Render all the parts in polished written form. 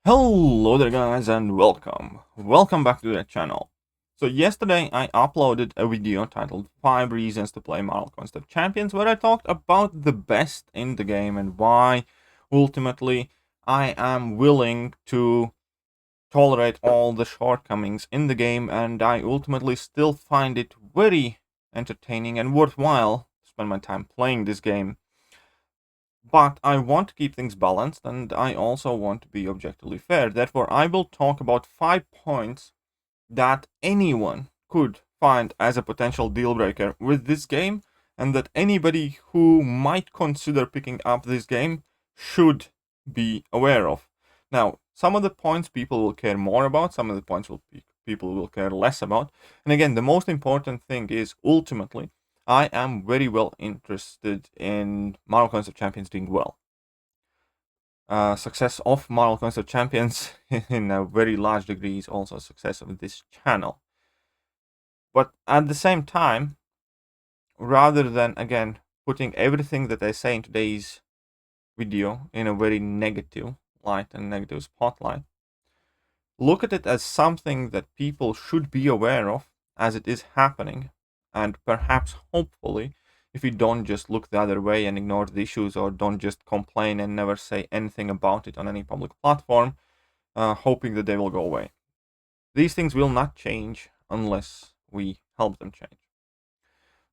Hello there guys and welcome back to the channel. So yesterday I uploaded a video titled 5 reasons to play Marvel Concept Champions, where I talked about the best in the game and why ultimately I am willing to tolerate all the shortcomings in the game, and I ultimately still find it very entertaining and worthwhile to spend my time playing this game. But I want to keep things balanced, and I also want to be objectively fair. Therefore, I will talk about 5 points that anyone could find as a potential deal breaker with this game, and that anybody who might consider picking up this game should be aware of. Now, some of the points people will care more about, some of the points people will care less about. And again, the most important thing is ultimately I am very well interested in Marvel Concept Champions doing well. Success of Marvel Concept Champions in a very large degree is also success of this channel. But at the same time, rather than again putting everything that I say in today's video in a very negative light and negative spotlight, look at it as something that people should be aware of as it is happening, and perhaps hopefully if you don't just look the other way and ignore the issues, or don't just complain and never say anything about it on any public platform, hoping that they will go away. These things will not change unless we help them change.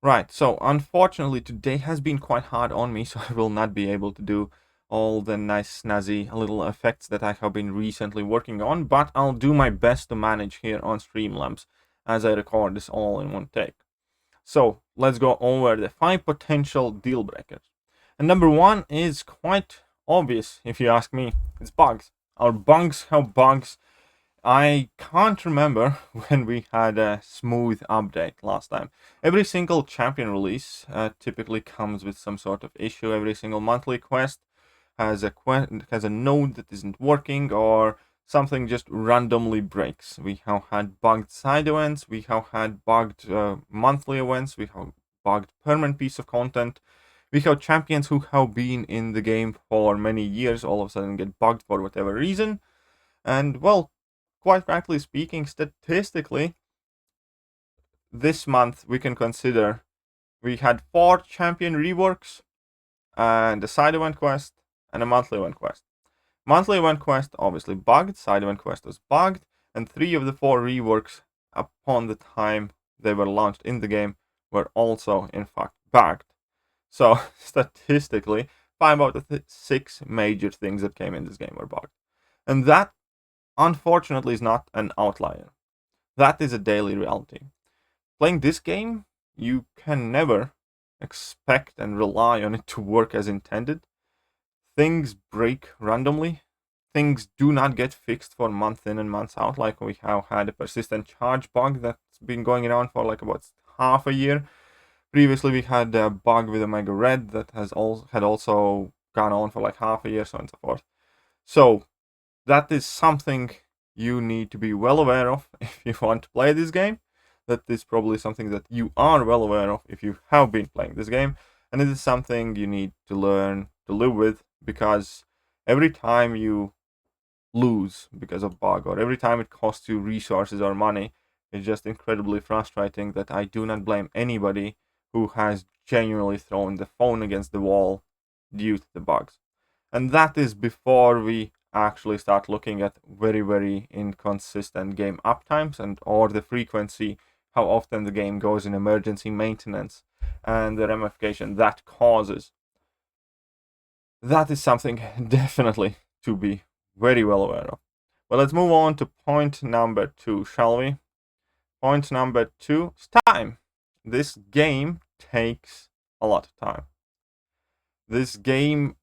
Right, so unfortunately today has been quite hard on me, so I will not be able to do all the nice snazzy little effects that I have been recently working on, but I'll do my best to manage here on Streamlabs as I record this all in one take. So let's go over the 5 potential deal breakers. And number 1 is quite obvious if you ask me. It's bugs. Our bugs have bugs. I can't remember when we had a smooth update last time. Every single champion release typically comes with some sort of issue. Every single monthly quest has a node that isn't working, or something just randomly breaks. We have had bugged side events, we have had bugged monthly events, we have bugged permanent piece of content. We have champions who have been in the game for many years all of a sudden get bugged for whatever reason. And well, quite frankly speaking, statistically, this month we can consider we had 4 champion reworks and a side event quest and a monthly event quest. Monthly event quest obviously bugged, side event quest was bugged, and 3 of the 4 reworks upon the time they were launched in the game were also in fact bugged. So statistically, 5 out of the 6 major things that came in this game were bugged. And that unfortunately is not an outlier. That is a daily reality. Playing this game, you can never expect and rely on it to work as intended. Things break randomly. Things do not get fixed for month in and months out, like we have had a persistent charge bug that's been going around for like about half a year. Previously we had a bug with Omega Red that had also gone on for like half a year, so on and so forth. So that is something you need to be well aware of if you want to play this game. That is probably something that you are well aware of if you have been playing this game, and it is something you need to learn to live with, because every time you lose because of bug, or every time it costs you resources or money, it's just incredibly frustrating. That I do not blame anybody who has genuinely thrown the phone against the wall due to the bugs. And that is before we actually start looking at very inconsistent game uptimes, and or the frequency, how often the game goes in emergency maintenance, and the ramification that causes. That is something definitely to be very well aware of. But let's move on to point number 2, shall we? Point number 2 is time. This game takes a lot of time. This game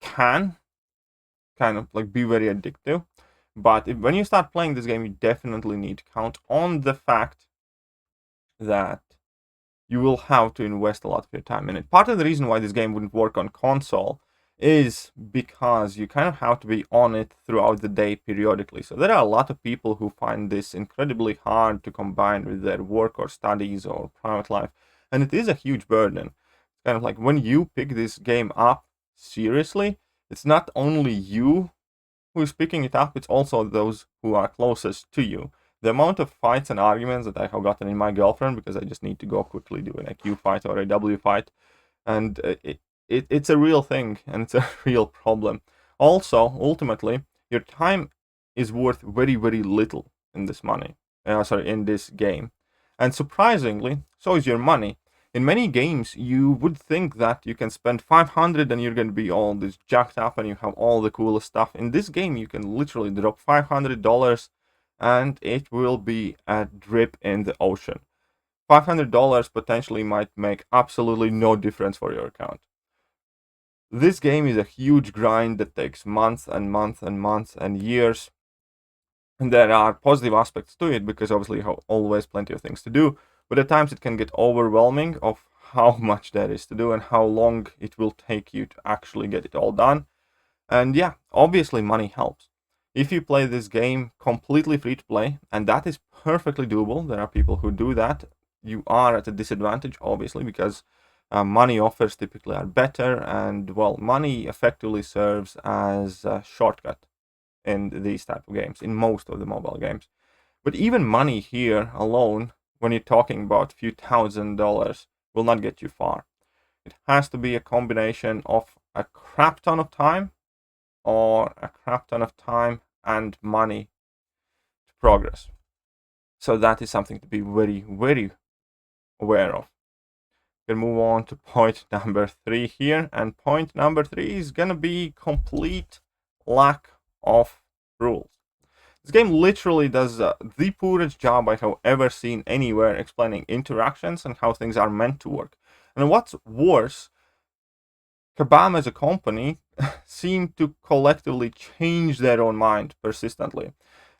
can kind of like be very addictive, but when you start playing this game, you definitely need to count on the fact that you will have to invest a lot of your time in it. Part of the reason why this game wouldn't work on console is because you kind of have to be on it throughout the day periodically. So there are a lot of people who find this incredibly hard to combine with their work or studies or private life, and it is a huge burden. It's kind of like when you pick this game up seriously, it's not only you who is picking it up, it's also those who are closest to you. The amount of fights and arguments that I have gotten in my girlfriend because I just need to go quickly do an Q fight or a W fight, and it's a real thing, and it's a real problem. Also, ultimately, your time is worth very, very little in this in this game. And surprisingly, so is your money. In many games, you would think that you can spend 500 and you're going to be all this jacked up and you have all the coolest stuff. In this game, you can literally drop $500 and it will be a drip in the ocean. $500 potentially might make absolutely no difference for your account. This game is a huge grind that takes months and months and months and years. And there are positive aspects to it because obviously you have always plenty of things to do, but at times it can get overwhelming of how much there is to do and how long it will take you to actually get it all done. And yeah, obviously money helps. If you play this game completely free to play, and that is perfectly doable, there are people who do that, you are at a disadvantage, obviously, because money offers typically are better, and well, money effectively serves as a shortcut in these type of games, in most of the mobile games. But even money here alone, when you're talking about a few $1,000s, will not get you far. It has to be a combination of a crap ton of time or a crap ton of time and money to progress. So that is something to be very, very aware of. We can move on to point number 3 here, and point number 3 is gonna be complete lack of rules. This game literally does the poorest job I have ever seen anywhere explaining interactions and how things are meant to work. And what's worse, Kabam as a company seem to collectively change their own mind persistently.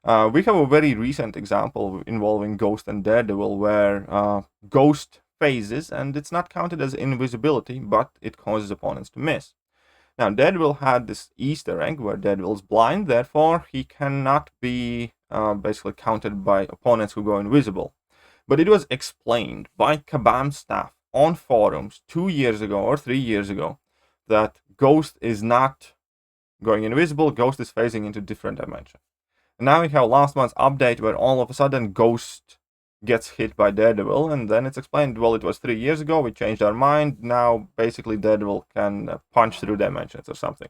We have a very recent example involving Ghost and Daredevil where Ghost phases and it's not counted as invisibility, but it causes opponents to miss. Now, Daredevil had this Easter egg where Daredevil's blind, therefore he cannot be basically counted by opponents who go invisible. But it was explained by Kabam staff on forums 2 years ago or 3 years ago that Ghost is not going invisible, Ghost is phasing into different dimension. And now we have last month's update where all of a sudden Ghost gets hit by Daredevil, and then it's explained, well, it was 3 years ago, we changed our mind, now basically Daredevil can punch through dimensions or something.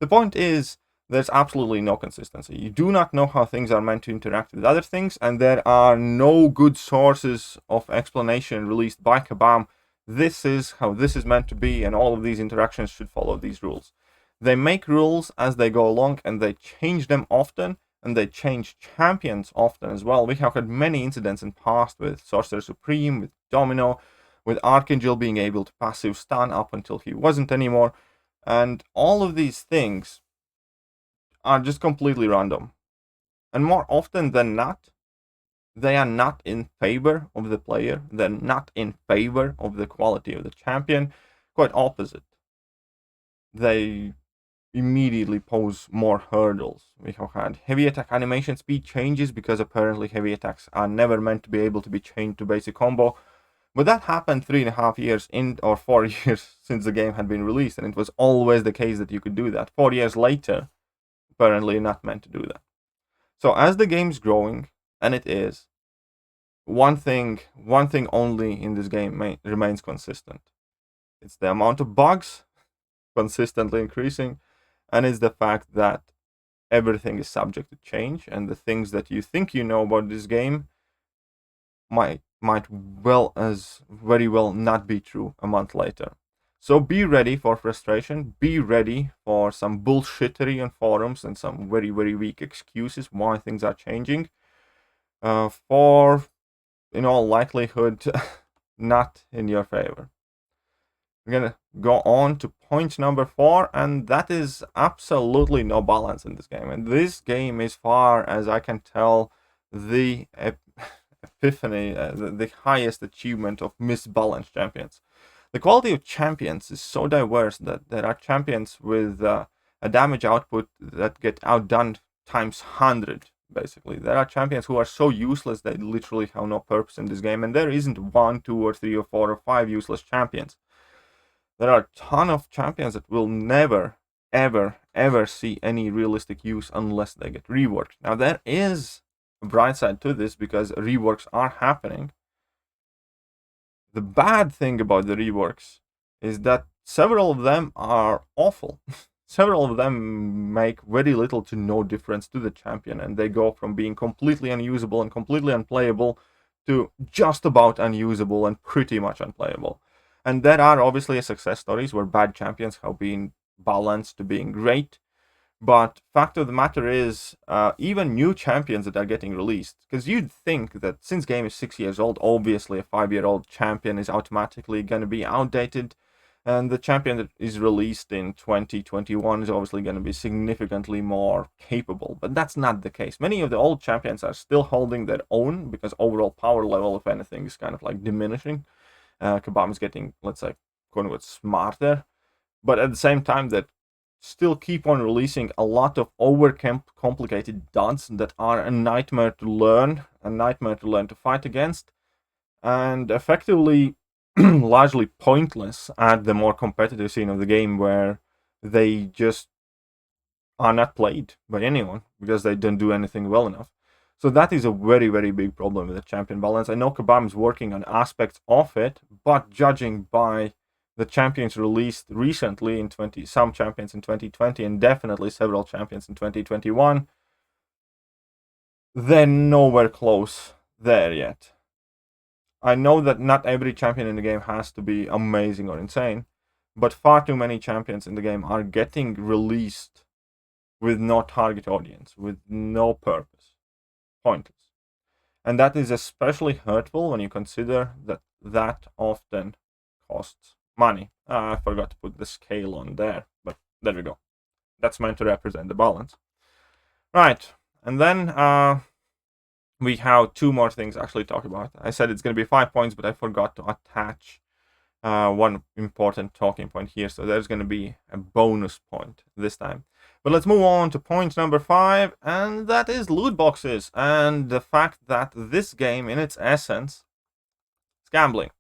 The point is, there's absolutely no consistency. You do not know how things are meant to interact with other things, and there are no good sources of explanation released by Kabam. This is how this is meant to be, and all of these interactions should follow these rules. They make rules as they go along, and they change them often, and they change champions often as well. We have had many incidents in past with Sorcerer Supreme, with Domino, with Archangel being able to passive stun up until he wasn't anymore, and all of these things are just completely random. And more often than not, they are not in favor of the player, they're not in favor of the quality of the champion, quite opposite. They immediately pose more hurdles. We have had heavy attack animation speed changes because apparently heavy attacks are never meant to be able to be chained to basic combo. But that happened 3.5 years in, or 4 years since the game had been released, and it was always the case that you could do that. 4 years later, apparently not meant to do that. So as the game's growing, and it is, one thing only in this game remains consistent. It's the amount of bugs consistently increasing, and it's the fact that everything is subject to change, and the things that you think you know about this game might very well not be true a month later. So be ready for frustration, be ready for some bullshittery on forums and some very, very weak excuses why things are changing. For, in all likelihood, not in your favor. We're gonna go on to point number 4, and that is absolutely no balance in this game. And this game, as far as I can tell, the epiphany, the highest achievement of misbalanced champions. The quality of champions is so diverse that there are champions with a damage output that get outdone times 100, basically. There are champions who are so useless they literally have no purpose in this game, and there isn't 1, 2, or 3, or 4, or 5 useless champions. There are a ton of champions that will never ever see any realistic use unless they get reworked. Now, there is a bright side to this because reworks are happening. The bad thing about the reworks is that several of them are awful. Several of them make very little to no difference to the champion, and they go from being completely unusable and completely unplayable to just about unusable and pretty much unplayable. And there are obviously success stories where bad champions have been balanced to being great, but fact of the matter is, even new champions that are getting released, because you'd think that since game is 6 years old, obviously a 5-year-old champion is automatically going to be outdated, and the champion that is released in 2021 is obviously going to be significantly more capable. But that's not the case. Many of the old champions are still holding their own because overall power level, if anything, is kind of like diminishing. Kabam is getting, let's say, quote unquote, smarter. But at the same time, that still keep on releasing a lot of over-complicated duds that are a nightmare to learn to fight against, and effectively largely pointless at the more competitive scene of the game, where they just are not played by anyone because they don't do anything well enough. So that is a very, very big problem with the champion balance. I know Kabam is working on aspects of it, but judging by the champions released recently in some champions in 2020 and definitely several champions in 2021, they're nowhere close there yet. I know that not every champion in the game has to be amazing or insane, but far too many champions in the game are getting released with no target audience, with no purpose. Pointless. And that is especially hurtful when you consider that that often costs money. I forgot to put the scale on there, but there we go. That's meant to represent the balance. Right, and then we have two more things actually to talk about. I said it's going to be 5 points, but I forgot to attach one important talking point here, so there's going to be a bonus point this time. But let's move on to point number 5, and that is loot boxes, and the fact that this game, in its essence, is gambling.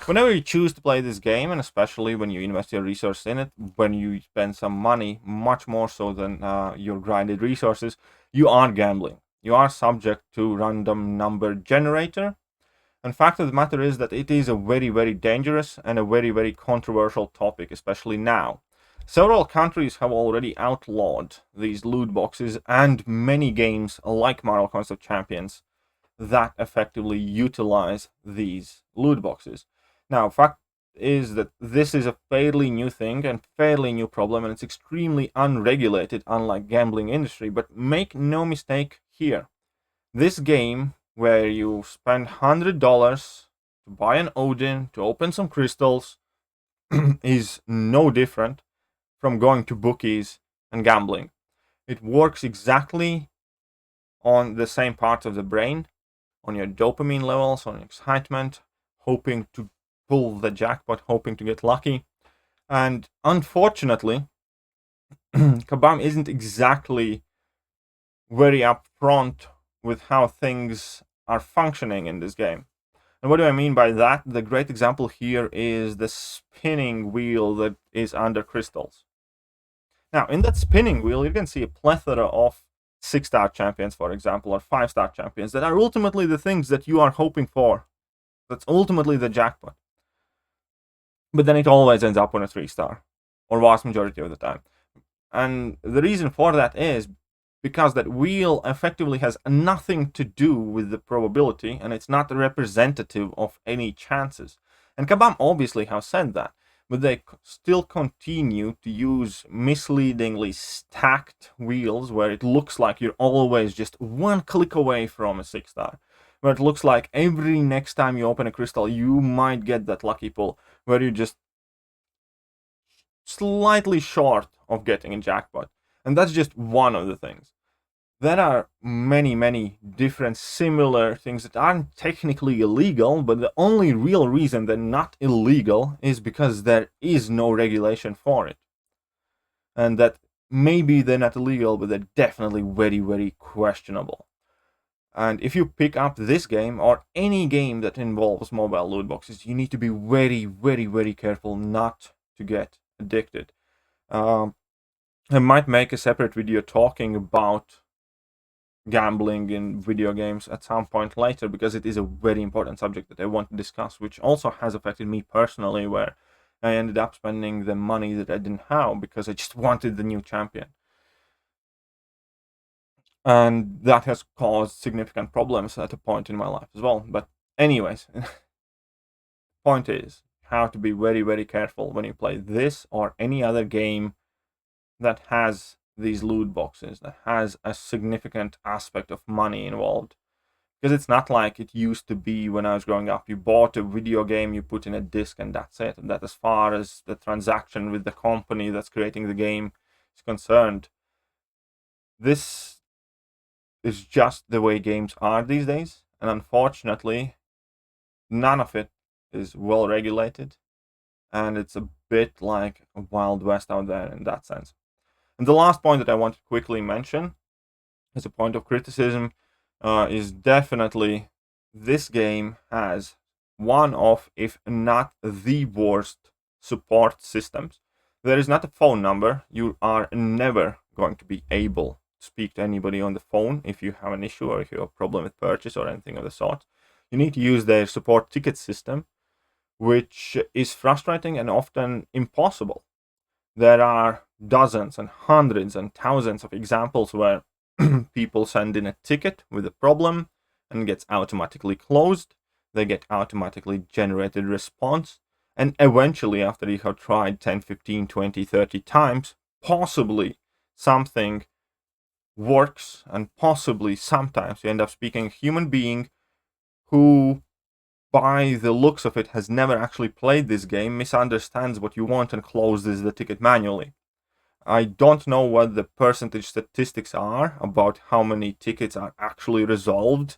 Whenever you choose to play this game, and especially when you invest your resources in it, when you spend some money, much more so than your grinded resources, you are gambling. You are subject to random number generator. And fact of the matter is that it is a very, very dangerous and a very, very controversial topic, especially now. Several countries have already outlawed these loot boxes, and many games like Marvel Coins of Champions that effectively utilize these loot boxes. Now, fact is that this is a fairly new thing and fairly new problem, and it's extremely unregulated, unlike gambling industry. But make no mistake here, this game where you spend $100 to buy an Odin, to open some crystals, is no different from going to bookies and gambling. It works exactly on the same parts of the brain, on your dopamine levels, on excitement, hoping to pull the jackpot, hoping to get lucky. And unfortunately, Kabam isn't exactly very upfront with how things are functioning in this game. And what do I mean by that? The great example here is the spinning wheel that is under crystals. Now, in that spinning wheel, you can see a plethora of 6-star champions, for example, or 5-star champions that are ultimately the things that you are hoping for. That's ultimately the jackpot. But then it always ends up on a 3-star, or vast majority of the time. And the reason for that is because that wheel effectively has nothing to do with the probability, and it's not representative of any chances. And Kabam obviously have said that, but they still continue to use misleadingly stacked wheels where it looks like you're always just one click away from a 6-star. Where it looks like every next time you open a crystal, you might get that lucky pull, where you're just slightly short of getting a jackpot. And that's just one of the things. There are many, many different similar things that aren't technically illegal, but the only real reason they're not illegal is because there is no regulation for it. And that maybe they're not illegal, but they're definitely very, very questionable. And if you pick up this game or any game that involves mobile loot boxes, you need to be very, very, very careful not to get addicted. I might make a separate video talking about gambling in video games at some point later, because it is a very important subject that I want to discuss, which also has affected me personally, where I ended up spending the money that I didn't have because I just wanted the new champion. And that has caused significant problems at a point in my life as well. But anyways, point is, you have to be very, very careful when you play this or any other game that has these loot boxes, that has a significant aspect of money involved. Because it's not like it used to be when I was growing up. You bought a video game, you put in a disc, and that's it. And that, as far as the transaction with the company that's creating the game is concerned, this is just the way games are these days. And unfortunately, none of it is well regulated. And it's a bit like a Wild West out there in that sense. And the last point that I want to quickly mention as a point of criticism is definitely this game has one of, if not the worst, support systems. There is not a phone number. You are never going to be able to speak to anybody on the phone if you have an issue or if you have a problem with purchase or anything of the sort. You need to use their support ticket system, which is frustrating and often impossible. There are dozens and hundreds and thousands of examples where people send in a ticket with a problem and gets automatically closed. They get automatically generated response. And eventually, after you have tried 10, 15, 20, 30 times, possibly something works, and possibly sometimes you end up speaking a human being who, by the looks of it, has never actually played this game, misunderstands what you want and closes the ticket manually. I don't know what the percentage statistics are about how many tickets are actually resolved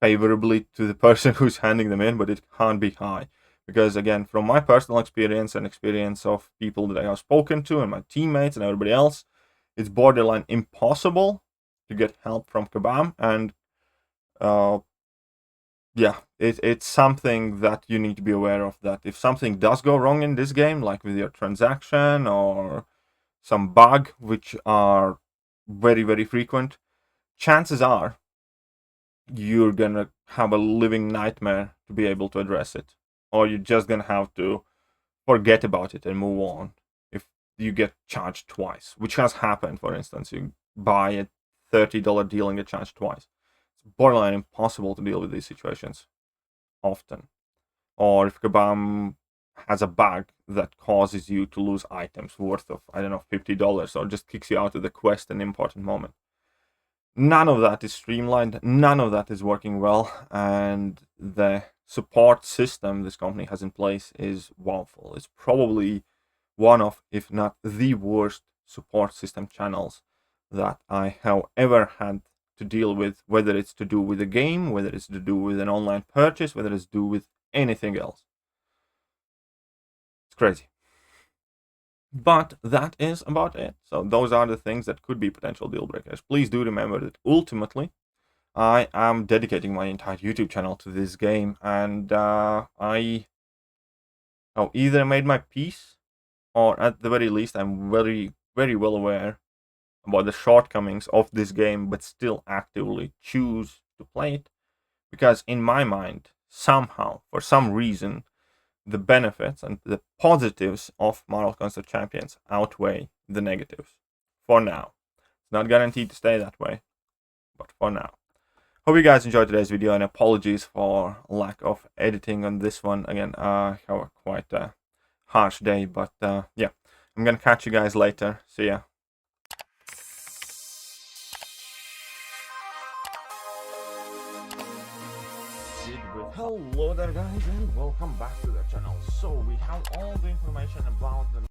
favorably to the person who's handing them in, but it can't be high. Because again, from my personal experience and experience of people that I have spoken to and my teammates and everybody else, it's borderline impossible to get help from Kabam. And yeah, it's something that you need to be aware of, that if something does go wrong in this game, like with your transaction or some bug, which are very, very frequent, chances are you're gonna have a living nightmare to be able to address it. Or you're just gonna have to forget about it and move on if you get charged twice, which has happened. For instance, you buy a $30 deal and get charged twice. It's borderline impossible to deal with these situations often. Or if Kabam has a bug that causes you to lose items worth of, I don't know, $50, or just kicks you out of the quest in an important moment. None of that is streamlined, none of that is working well, and the support system this company has in place is woeful. It's probably one of, if not the worst, support system channels that I have ever had to deal with, whether it's to do with a game, whether it's to do with an online purchase, whether it's to do with anything else. It's crazy. But that is about it. So those are the things that could be potential deal breakers. Please do remember that ultimately I am dedicating my entire YouTube channel to this game, and I either made my peace, or at the very least I'm very, very well aware about the shortcomings of this game, but still actively choose to play it, because in my mind, somehow, for some reason, the benefits and the positives of Marvel Construct Champions outweigh the negatives. For now. It's not guaranteed to stay that way, but for now. Hope you guys enjoyed today's video, and apologies for lack of editing on this one. Again, I have a quite harsh day, but yeah, I'm gonna catch you guys later. See ya. Hello there guys, and welcome back to the channel. So we have all the information about the